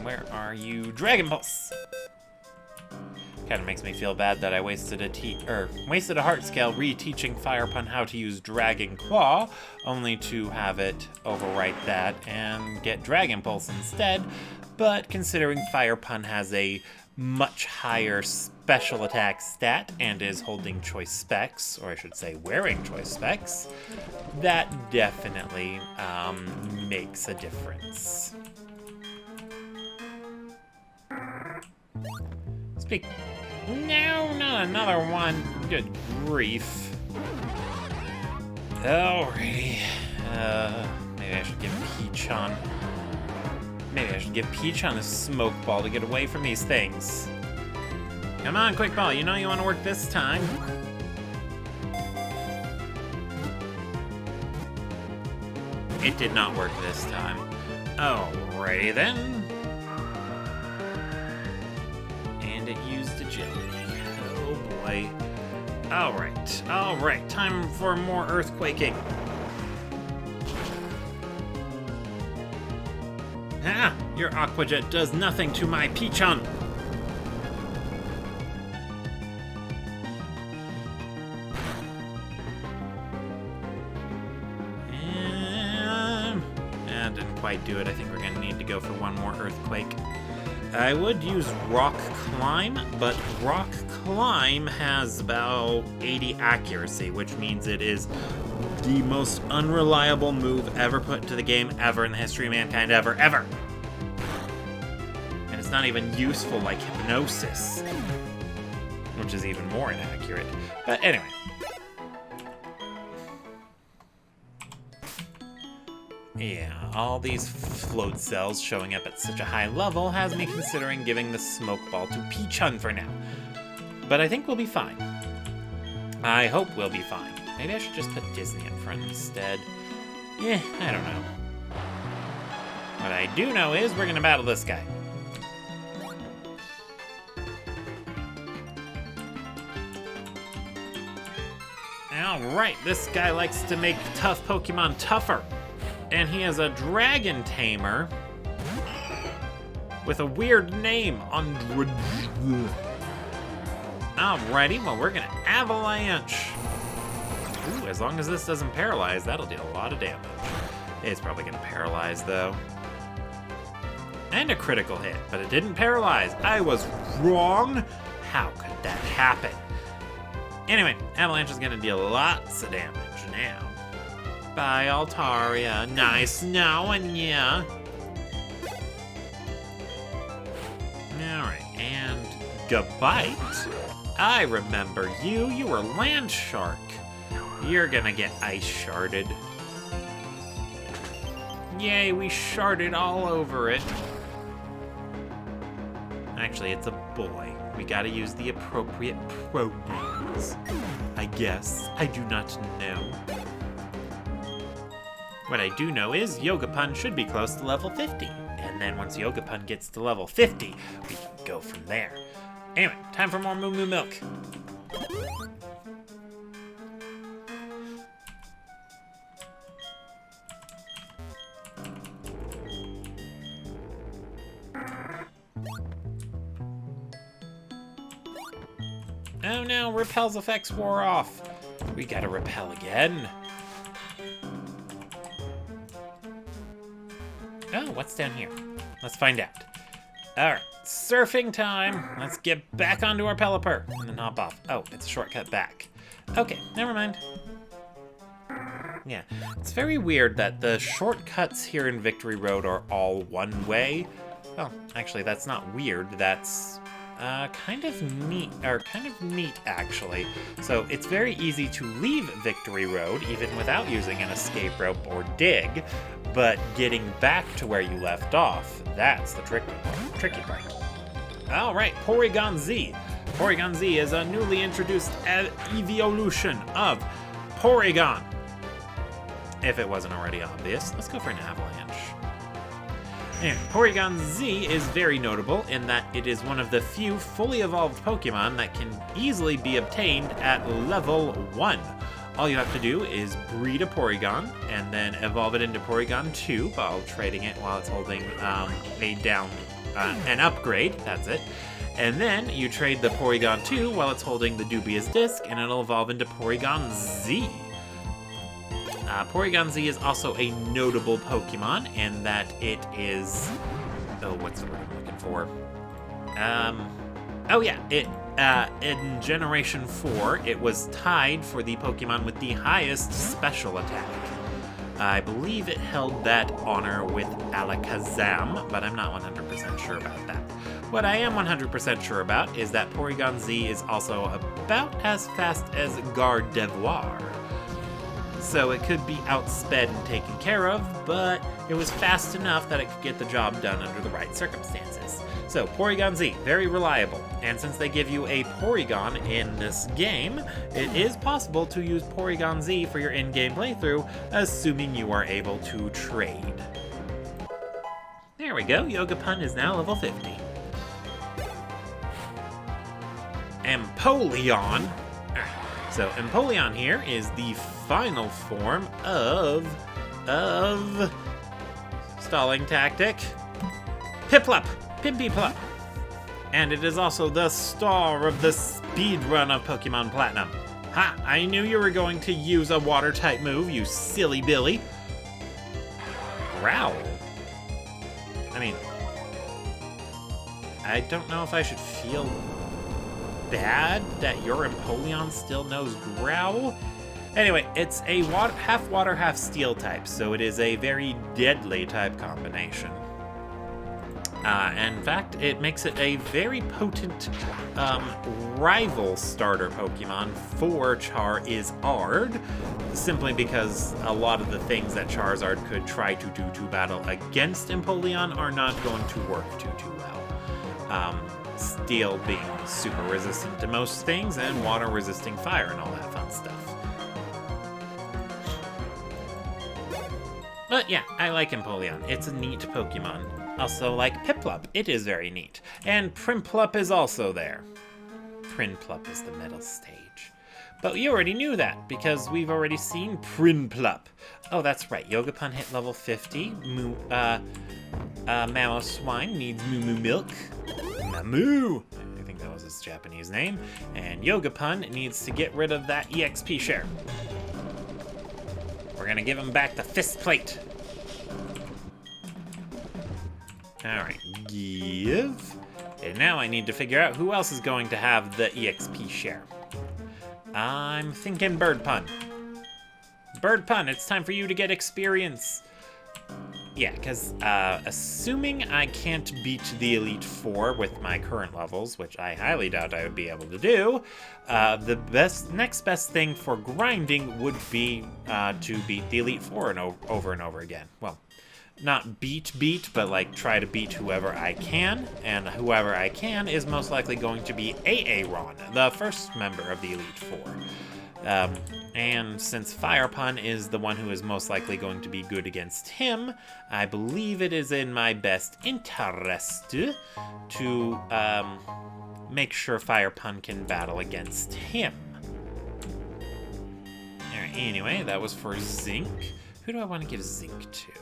Where are you? Dragon Pulse! Kind of makes me feel bad that I wasted a heart scale reteaching Fire Pun how to use Dragon Claw, only to have it overwrite that and get Dragon Pulse instead. But considering Fire Pun has a much higher special attack stat and is holding choice specs, or I should say wearing choice specs, that definitely makes a difference. Speak. No, not another one. Good grief. Alrighty. Maybe I should give Peachon. Maybe I should give Peachon a smoke ball to get away from these things. Come on, Quick Ball. You know you want to work this time. It did not work this time. Alrighty then. It used agility. Oh boy. Alright, time for more earthquaking. Ah, your Aqua Jet does nothing to my Peachon. That didn't quite do it. I think we're gonna need to go for one more earthquake. I would use Rock Climb, but Rock Climb has about 80 accuracy, which means it is the most unreliable move ever put into the game, ever in the history of mankind, ever. And it's not even useful like Hypnosis, which is even more inaccurate. But anyway. Yeah, all these float cells showing up at such a high level has me considering giving the smoke ball to Peachon for now. But I think we'll be fine. I hope we'll be fine. Maybe I should just put Disney in front instead. I don't know. What I do know is we're gonna battle this guy. Alright, this guy likes to make tough Pokemon tougher. And he has a Dragon Tamer with a weird name. Alrighty, well, we're gonna Avalanche. Ooh, as long as this doesn't paralyze, that'll do a lot of damage. It's probably gonna paralyze, though. And a critical hit, but it didn't paralyze. I was wrong. How could that happen? Anyway, Avalanche is gonna deal lots of damage now. Bye, Altaria. Nice knowing ya. Alright, and Gabite. I remember you. You were Land Shark. You're gonna get Ice Sharded. Yay, we sharded all over it. Actually, it's a boy. We gotta use the appropriate pronouns. I guess. I do not know. What I do know is Yogapun should be close to level 50. And then once Yogapun gets to level 50, we can go from there. Anyway, time for more Moo Moo Milk. Oh no, Repel's effects wore off. We gotta repel again. Oh, what's down here? Let's find out. Alright, surfing time. Let's get back onto our Pelipper and then hop off. Oh, it's a shortcut back. Okay, never mind. Yeah, it's very weird that the shortcuts here in Victory Road are all one way. Well, actually, that's not weird. That's kind of neat, actually. So it's very easy to leave Victory Road, even without using an escape rope or dig, but getting back to where you left off, that's the tricky part. All right, Porygon Z. Porygon Z is a newly introduced evolution of Porygon. If it wasn't already obvious, let's go for an Avalanche. Anyway, Porygon Z is very notable in that it is one of the few fully evolved Pokemon that can easily be obtained at level 1. All you have to do is breed a Porygon and then evolve it into Porygon 2 while trading it while it's holding an upgrade, that's it. And then you trade the Porygon 2 while it's holding the dubious disc and it'll evolve into Porygon Z. Porygon Z is also a notable Pokemon in that it is... Oh, what's the word I'm looking for? In Generation 4, it was tied for the Pokemon with the highest special attack. I believe it held that honor with Alakazam, but I'm not 100% sure about that. What I am 100% sure about is that Porygon Z is also about as fast as Gardevoir. So it could be outsped and taken care of, but it was fast enough that it could get the job done under the right circumstances. So Porygon Z, very reliable, and since they give you a Porygon in this game, it is possible to use Porygon Z for your in-game playthrough, assuming you are able to trade. There we go, Yogapun is now level 50. Empoleon. So Empoleon here is the final form of stalling tactic, Piplup, Pimpiplup. And it is also the star of the speedrun of Pokemon Platinum. Ha! I knew you were going to use a water-type move, you silly Billy. Growl. I mean, I don't know if I should feel bad that your Empoleon still knows Growl. Anyway, it's a half water, half steel type, so it is a very deadly type combination. In fact, it makes it a very potent rival starter Pokemon for Charizard, simply because a lot of the things that Charizard could try to do to battle against Empoleon are not going to work too well. Steel being super resistant to most things, and water resisting fire and all that fun stuff. But yeah, I like Empoleon. It's a neat Pokemon. Also like Piplup, it is very neat. And Primplup is also there. Prinplup is the middle stage. But you already knew that, because we've already seen Prinplup. Oh, that's right, Yogapun hit level 50. Mamoswine needs Moo Moo Milk. Mamoo! I think that was his Japanese name. And Yogapun needs to get rid of that EXP share. We're gonna give him back the fist plate. Alright, give. And now I need to figure out who else is going to have the EXP share. I'm thinking bird pun. Bird pun, it's time for you to get experience. Yeah, because assuming I can't beat the Elite Four with my current levels, which I highly doubt I would be able to do, the next best thing for grinding would be to beat the Elite Four over and over again. Well, not beat, but like try to beat whoever I can, and whoever I can is most likely going to be Aaron, the first member of the Elite Four. And since Fire Pun is the one who is most likely going to be good against him, I believe it is in my best interest to make sure Fire Pun can battle against him. Alright, anyway, that was for Zinc. Who do I want to give Zinc to?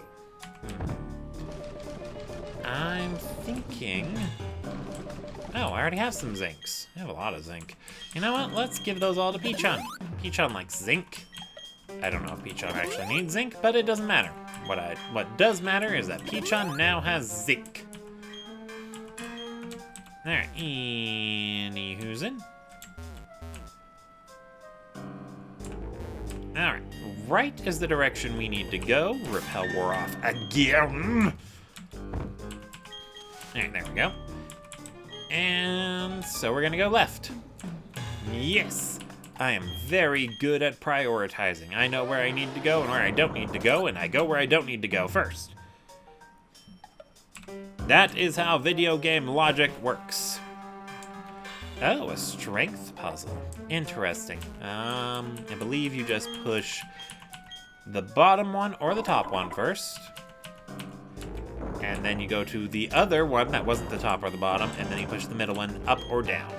I'm thinking... Oh, I already have some Zincs. I have a lot of Zinc. You know what? Let's give those all to Peachon. Peachon likes Zinc. I don't know if Peachon actually needs Zinc, but it doesn't matter. What does matter is that Peachon now has Zinc. Alright, anywho's in. Alright, right is the direction we need to go. Repel wore off again. Alright, there we go. And so we're gonna go left. Yes, I am very good at prioritizing. I know where I need to go and where I don't need to go, and I go where I don't need to go first. That is how video game logic works. Oh, a strength puzzle. Interesting. I believe you just push the bottom one or the top one first. And then you go to the other one that wasn't the top or the bottom, and then you push the middle one up or down.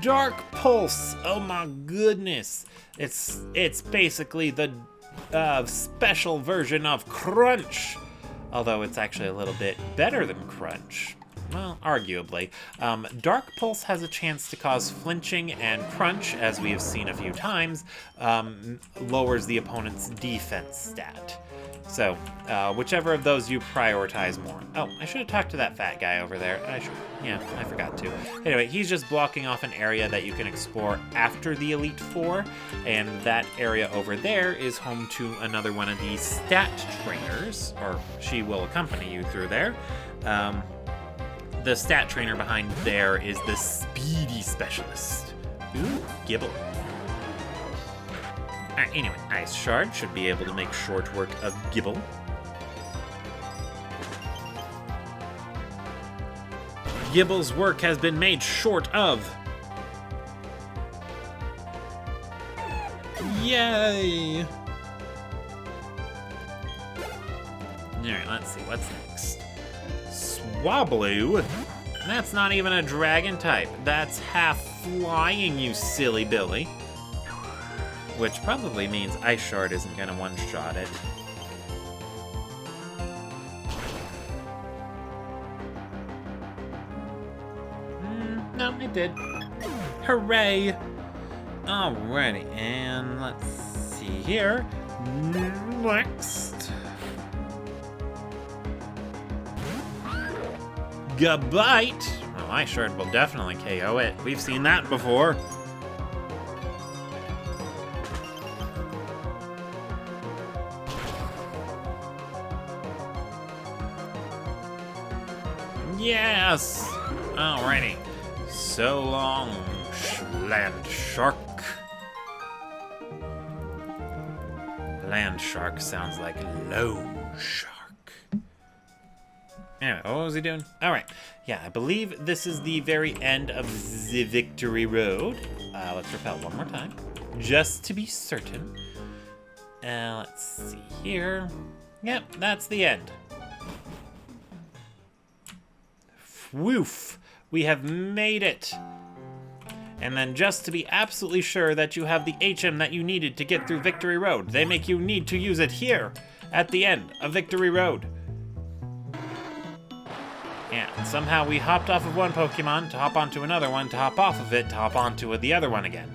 Dark Pulse! Oh my goodness! It's basically the special version of Crunch! Although it's actually a little bit better than Crunch. Well, arguably. Dark Pulse has a chance to cause flinching, and Crunch, as we have seen a few times, lowers the opponent's defense stat. So, whichever of those you prioritize more. Oh, I should have talked to that fat guy over there. Yeah, I forgot to. Anyway, he's just blocking off an area that you can explore after the Elite Four, and that area over there is home to another one of the stat trainers, or she will accompany you through there. The stat trainer behind there is the Speedy Specialist. Ooh, Gibble. Alright, anyway, Ice Shard should be able to make short work of Gibble. Gibble's work has been made short of. Yay! Alright, let's see, what's next? Swablu? That's not even a dragon type. That's half flying, you silly Billy. Which probably means Ice Shard isn't gonna one-shot it. No, it did. Hooray! Alrighty, and let's see here. Next. Gabite! Well, Ice Shard will definitely KO it. We've seen that before. Yes! Alrighty. So long, land shark. Land shark sounds like loan shark. Anyway, what was he doing? Alright. Yeah, I believe this is the very end of the Victory Road. Let's repel one more time, just to be certain. Let's see here. Yep, that's the end. Woof! We have made it! And then just to be absolutely sure that you have the HM that you needed to get through Victory Road, they make you need to use it here, at the end of Victory Road. Yeah, and somehow we hopped off of one Pokemon to hop onto another one, to hop off of it, to hop onto the other one again.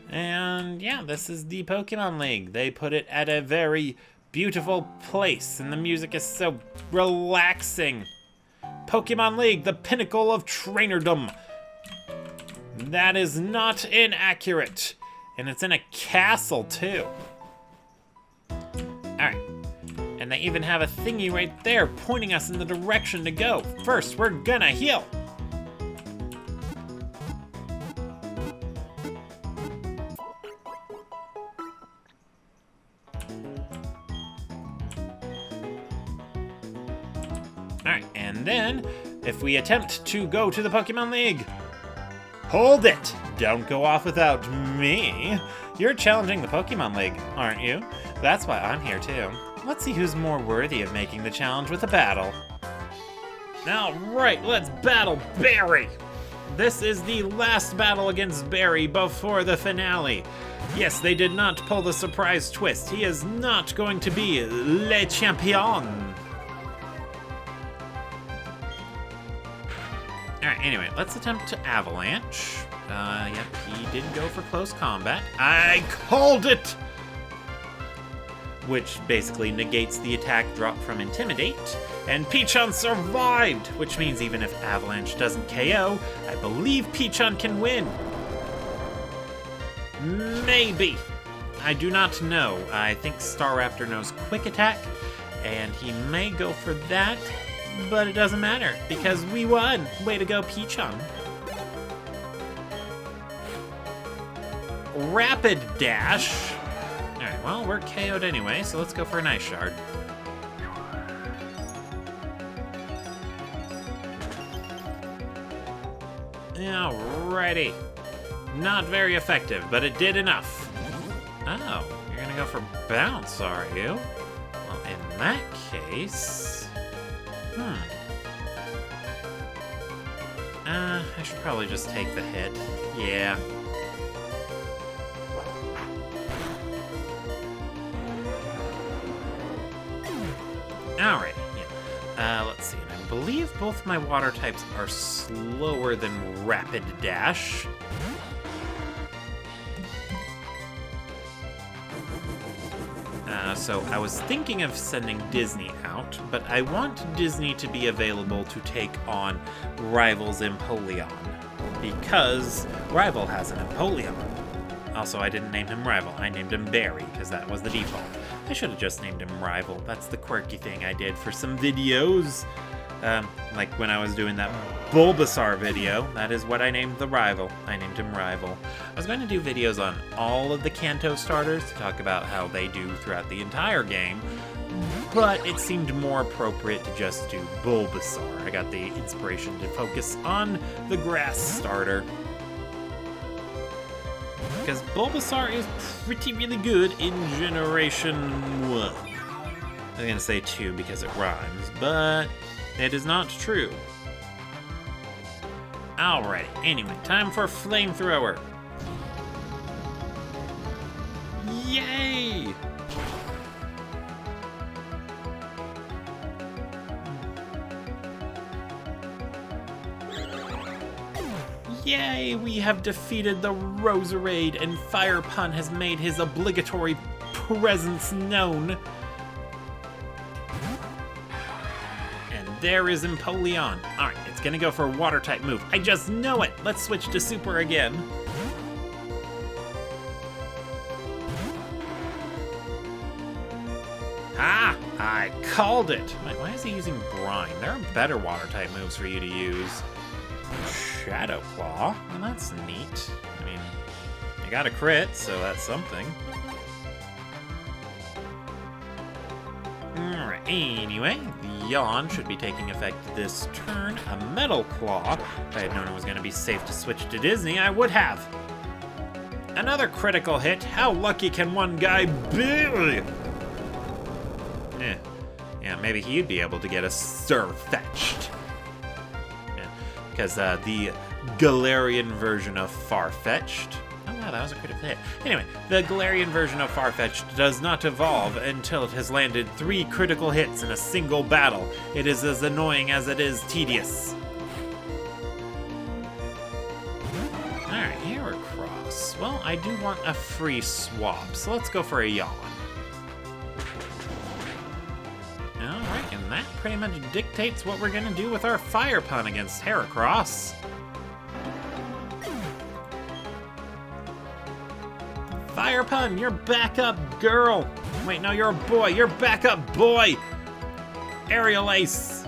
And yeah, this is the Pokemon League. They put it at a very beautiful place, and the music is so relaxing. Pokemon League, the pinnacle of trainerdom. That is not inaccurate. And it's in a castle, too. Alright. And they even have a thingy right there pointing us in the direction to go. First, we're gonna heal. Alright, and then, if we attempt to go to the Pokemon League... Hold it! Don't go off without me. You're challenging the Pokemon League, aren't you? That's why I'm here too. Let's see who's more worthy of making the challenge with a battle. All right, let's battle Barry. This is the last battle against Barry before the finale. Yes, they did not pull the surprise twist. He is not going to be Le Champion. Alright, anyway, let's attempt to Avalanche. Yep, he did go for close combat. I called it! Which basically negates the attack drop from Intimidate. And Pichon survived, which means even if Avalanche doesn't KO, I believe Pichon can win. Maybe. I do not know. I think Staraptor knows Quick Attack, and he may go for that. But it doesn't matter, because we won! Way to go, Pichon. Rapid Dash. Alright, well, we're KO'd anyway, so let's go for an Ice Shard. Alrighty. Not very effective, but it did enough. Oh, you're gonna go for Bounce, are you? Well, in that case... I should probably just take the hit. Yeah. Alright, yeah. Let's see. I believe both my water types are slower than Rapid Dash. So I was thinking of sending Disney out, but I want Disney to be available to take on Rival's Empoleon, because Rival has an Empoleon. Also, I didn't name him Rival, I named him Barry, because that was the default. I should have just named him Rival. That's the quirky thing I did for some videos. Like when I was doing that Bulbasaur video, that is what I named the Rival. I named him Rival. I was going to do videos on all of the Kanto starters to talk about how they do throughout the entire game, but it seemed more appropriate to just do Bulbasaur. I got the inspiration to focus on the grass starter, because Bulbasaur is pretty really good in Generation 1. I'm going to say 2 because it rhymes, but it is not true. Alright, anyway, time for Flamethrower. Yay! Yay, we have defeated the Roserade, and Fire Pun has made his obligatory presence known. There is Empoleon. Alright, it's gonna go for a Water-type move. I just know it! Let's switch to Super again. Ah! I called it! Wait, why is he using Brine? There are better Water-type moves for you to use. Shadow Claw? Well, that's neat. I mean, you got a crit, so that's something. Alright, anyway, the Yawn should be taking effect this turn. A Metal Claw. If I had known it was going to be safe to switch to Disney, I would have. Another critical hit. How lucky can one guy be? Yeah, maybe he'd be able to get a Surfetched. Yeah, because the Galarian version of Farfetch'd. Oh wow, that was a critical hit. Anyway, the Galarian version of Farfetch'd does not evolve until it has landed 3 critical hits in a single battle. It is as annoying as it is tedious. Alright, Heracross. Well, I do want a free swap, so let's go for a Yawn. Alright, and that pretty much dictates what we're gonna do with our Fire Pun against Heracross. Fire Pun, you're backup girl. Wait, no, you're a boy. You're backup boy. Aerial Ace.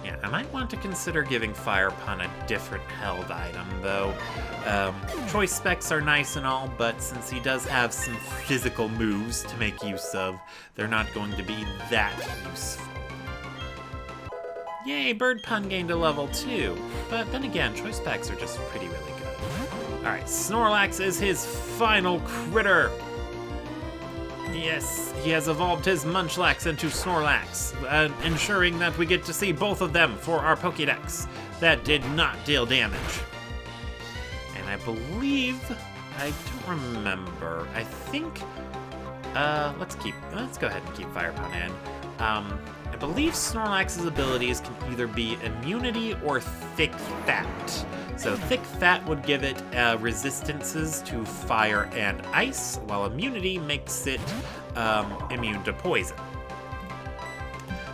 Yeah, I might want to consider giving Fire Pun a different held item, though. Choice specs are nice and all, but since he does have some physical moves to make use of, they're not going to be that useful. Yay, Bird Pun gained a level 2. But then again, choice packs are just really good. Alright, Snorlax is his final critter. Yes, he has evolved his Munchlax into Snorlax, ensuring that we get to see both of them for our Pokédex. That did not deal damage. And I believe, I don't remember, I think, let's go ahead and keep Fire Pun in. I believe Snorlax's abilities can either be immunity or thick fat. So thick fat would give it resistances to fire and ice, while immunity makes it immune to poison.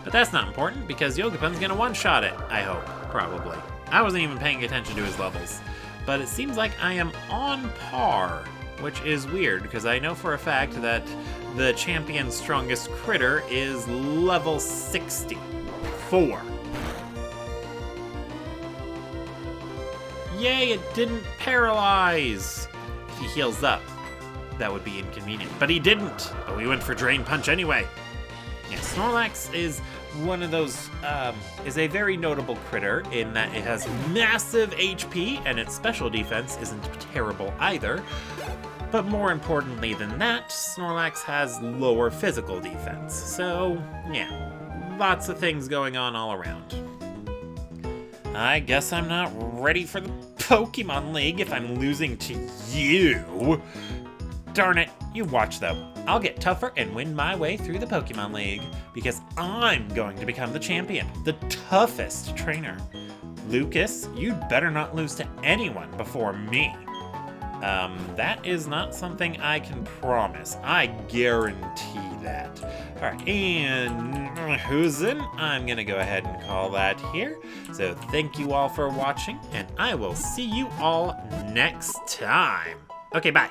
But that's not important because Yogapun's gonna one-shot it, I hope, probably. I wasn't even paying attention to his levels. But it seems like I am on par, which is weird because I know for a fact that the champion's strongest critter is level 64. Yay, it didn't paralyze! If he heals up, that would be inconvenient. But he didn't! But we went for Drain Punch anyway. Yeah, Snorlax is one of those, is a very notable critter in that it has massive HP and its special defense isn't terrible either. But more importantly than that, Snorlax has lower physical defense. So, yeah, lots of things going on all around. I guess I'm not ready for the Pokemon League if I'm losing to you. Darn it, you watch though. I'll get tougher and win my way through the Pokemon League because I'm going to become the champion, the toughest trainer. Lucas, you'd better not lose to anyone before me. That is not something I can promise. I guarantee that. All right, and who's in? I'm gonna go ahead and call that here. So thank you all for watching, and I will see you all next time. Okay, bye.